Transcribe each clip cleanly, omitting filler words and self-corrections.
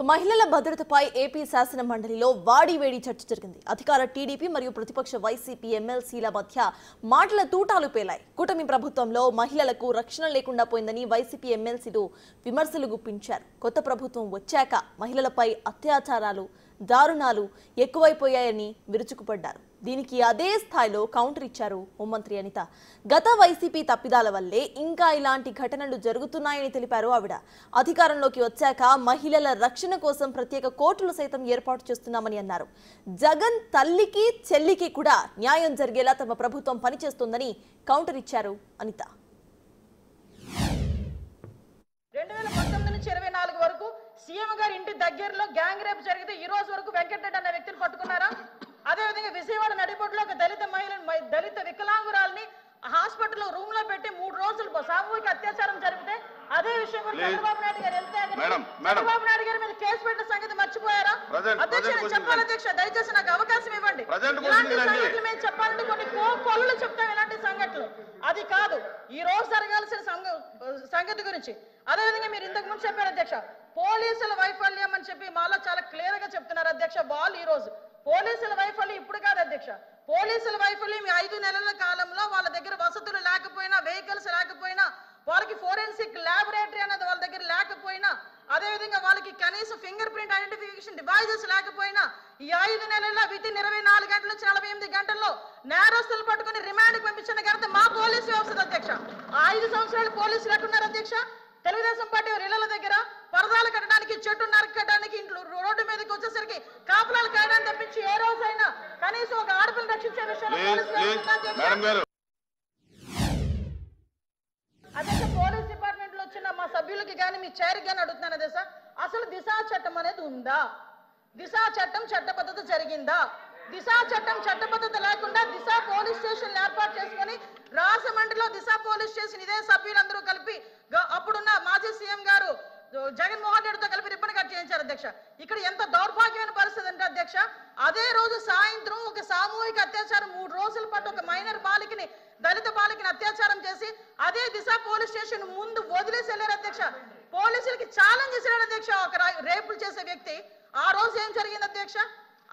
మహిళల భద్రతపై ఏపీ శాసన మండలిలో వాడివేడి చర్చ జరిగింది. అధికార టీడీపీ మరియు ప్రతిపక్ష వైసీపీ ఎమ్మెల్సీల మధ్య మాటల తూటాలు పేలాయి. కూటమి ప్రభుత్వంలో మహిళలకు రక్షణ లేకుండా పోయిందని వైసీపీ ఎమ్మెల్సీలు విమర్శలు గుప్పించారు. కొత్త ప్రభుత్వం వచ్చాక మహిళలపై అత్యాచారాలు, దారుణాలు ఎక్కువైపోయాయని విరుచుకుపడ్డారు. దీనికి అదే స్థాయిలో కౌంటర్ ఇచ్చారు హోంమంత్రి అనిత. గత వైసీపీ తప్పిదాల వల్లే ఇంకా ఇలాంటి ఘటనలు జరుగుతున్నాయని తెలిపారు ఆవిడ. అధికారంలోకి వచ్చాక మహిళల రక్షణ కోసం ప్రత్యేక కోర్టులు సైతం ఏర్పాటు చేస్తున్నామని అన్నారు. జగన్ తల్లికి చెల్లికి కూడా న్యాయం జరిగేలా తమ ప్రభుత్వం పనిచేస్తోందని కౌంటర్ ఇచ్చారు అనిత. 2019 నుంచి 24 వరకు సీఎం గారి ఇంటి దగ్గరలో గ్యాంగ్ రేప్ జరిగితే ఈ రోజు వరకు వెంకటరెడ్డి అనే వ్యక్తిని పట్టుకున్నారా? అదేవిధంగా విజయవాడ నడిబొడ్డులో ఒక దళిత వికలాంగురాల్ని హాస్పిటల్లో రూమ్ లో పెట్టి 3 రోజులు సామూహిక అత్యాచారం జరిగితే అదే విషయం కూడా చంద్రబాబు నాయుడు గారు చంద్రబాబు నాయుడు గారి మీద కేసు పెట్టిన సంగతి మర్చిపోయారా? అధ్యక్ష చెప్పాలి అధ్యక్ష, దయచేసి నాకు అవకాశం ఇవ్వండి. ఇలాంటి సంఘటనలు మేము చెప్పాలంటే కొన్ని కొల్లు చెప్తాం. ఇలాంటి సంఘటనలు అది కాదు ఈ రోజు జరగాల్సిన సంగతి గురించి. అదేవిధంగా మీరు ఇంతకు ముందు చెప్పారు అధ్యక్ష, పోలీసుల వైఫల్యం అని చెప్పి మాలో చాలా క్లియర్ గా చెప్తున్నారు అధ్యక్ష. వాళ్ళు ఈ రోజు పోలీసుల వైఫల్యం ఇప్పుడు కాదు అధ్యక్ష. పోలీసుల వైఫల్యం 5 నెలల కాలంలో వాళ్ళ దగ్గర వసతులు లేకపోయినా, వెహికల్స్ లేకపోయినా, వాళ్ళకి ఫోరెన్సిక్ ల్యాబొరేటరీ అనేది వాళ్ళ దగ్గర లేకపోయినా, అదేవిధంగా వాళ్ళకి కనీసం ఫింగర్ ప్రింట్ ఐడెంటిఫికేషన్ డివైజెస్ లేకపోయినా ఈ 5 నెలల్లో వితిన్ 24 గంటల నుంచి 48 గంటల్లో నేరస్తులు పట్టుకుని రిమాండ్కి పంపించిన ఘనత మా పోలీసు వ్యవస్థ అధ్యక్ష. 5 సంవత్సరాలు పోలీసులు ఎట్టున్నారు అధ్యక్ష? తెలుగుదేశం పార్టీ ఇళ్ల దగ్గర పరదాలు కట్టడానికి, చెట్టు నరకడానికి, ఇంట్లో రోడ్డు మీదకి వచ్చేసరికి కాపులాలు కాయడానికి తప్పించి ఏ రోజైనా కనీసం ఒక ఆడపిల్లని రక్షించే విషయంలో అధ్యక్ష పోలీస్ డిపార్ట్మెంట్ లో వచ్చిన మా సభ్యులకి కానీ మీ చైర్కి కానీ అడుగుతున్నాను అదే సార్, అసలు దిశా చట్టం అనేది ఉందా? దిశా చట్టం చట్టబద్ధత జరిగిందా? దిశా చట్టం చట్టబద్ధత లేకుండా దిశా పోలీస్ స్టేషన్ ఏర్పాటు చేసుకుని రాజమండ్రిలో దిశా పోలీస్ స్టేషన్ ఇదే సభ్యులందరూ కలిపి అప్పుడున్న మాజీ సీఎం గారు జగన్మోహన్ రెడ్డితో కలిపి రిబ్బన్ కట్ చేయించారు అధ్యక్ష. ఇక్కడ ఎంత దౌర్భాగ్యమైన పరిస్థితి అంటే అధ్యక్ష, అదే రోజు సాయంత్రం ఒక సామూహిక అత్యాచారం 3 రోజుల పాటు ఒక మైనర్ బాలికని, దళిత బాలికని అత్యాచారం చేసి అదే దిశా పోలీస్ స్టేషన్ ముందు వదిలేసి వెళ్ళారు అధ్యక్ష. పోలీసులకి ఛాలెంజ్ చేశారు అధ్యక్ష ఒక రేపులు చేసే వ్యక్తి. ఆ రోజు ఏం జరిగింది అధ్యక్ష?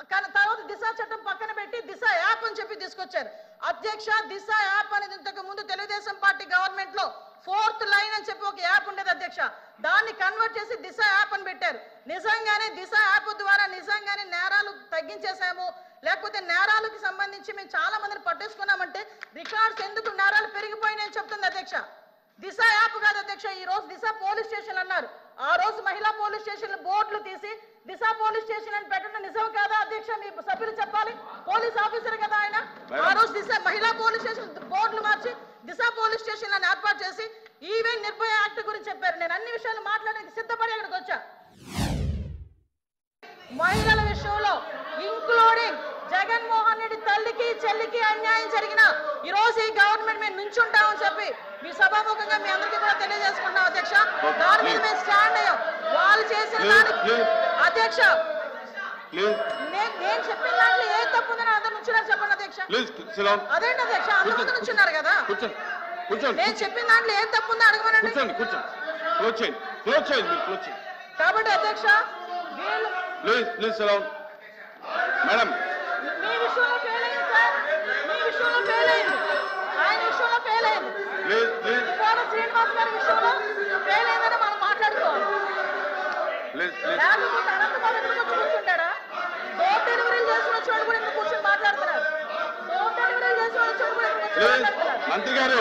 కానీ తర్వాత దిశా చట్టం పక్కన పెట్టి దిశ యాప్ అని చెప్పి తీసుకొచ్చారు అధ్యక్ష. దిశ యాప్ అనేది ఇంతకు ముందు తెలుగుదేశం పార్టీ గవర్నమెంట్ లో 4th లైన్ అని చెప్పి ఒక యాప్ ఉండేది అధ్యక్ష. దాన్ని కన్వర్ట్ చేసి దిశ యాప్ అని పెట్టారు. నిజంగానే దిశ యాప్ ద్వారా నిజంగానే నేరాలు తగ్గించేసాము, లేకపోతే నేరాలకు సంబంధించి మేము చాలా మందిని పట్టేసుకున్నామంటే రికార్డ్స్ ఎందుకు నేరాలు పెరిగిపోయినాయని చెప్తుంది అధ్యక్ష. దిశ యాప్ కాదు అధ్యక్ష, ఈ రోజు దిశ పోలీస్ స్టేషన్ అన్నారు. ఆ రోజు మహిళా పోలీస్ స్టేషన్ బోర్డులు తీసి దిశ పోలీస్ స్టేషన్ అని పెట్టడం నిజం కాదా అధ్యక్ష? మీ సభ్యులు చెప్పాలి, పోలీస్ ఆఫీసర్ కదా ఆయన. ఆ రోజు దిశ మహిళా పోలీస్ స్టేషన్ బోర్డులు మార్చి దిశ పోలీస్ స్టేషన్ అని ఏర్పాటు చేసి ఈవెన్ నిర్భయ యాక్ట్ గురించి చెప్పారు. నేను అన్ని విషయాలు మాట్లాడడానికి సిద్ధపడి అక్కడికి వచ్చా. మహిళల విషయంలో ఇంక్లూడింగ్ జగన్మోహన్ రెడ్డి తల్లికి చెల్లికి అన్యాయం జరిగిన ఈ రోజు ఈ గవర్నమెంట్ మేము నుంచుంటామని చెప్పి మీ సభాముఖంగా మీ అందరికీ కూడా తెలియజేసుకుంటాం అధ్యక్ష. దాని మీద మేము స్టాండ్ అయ్యాం. వాళ్ళు చేసిన దానికి అధ్యక్ష నేను చెప్పిన దాంట్లో ఏ తప్పు ఉందని అందరు నుంచున్నారు చెప్పండి అధ్యక్ష. అదేంటి అధ్యక్ష, అందరూ నుంచున్నారు కదా, నేను చెప్పిన దాంట్లో ఏం తప్పు ఉందో అడగమనండి. కాబట్టి అధ్యక్ష మేడం మీ విషయంలో ఫెయిల్ అయింది సార్, మీ విషయంలో ఫెయిల్ అయింది, ఆయన విషయంలో ఫెయిల్ అయింది, శ్రీనివాస్ గారి విషయంలో ఫెయిల్ అయిందని మనం మాట్లాడుకోవాలి. లేకపోతే అనంతబాబు కూర్చుంటాడా? డోర్ డెలివరీలు చేసిన వచ్చి కూడా ఇంకా కూర్చొని మాట్లాడుతున్నారు. డోర్ డెలివరీలు చేసిన వచ్చి కూడా మంత్రి గారు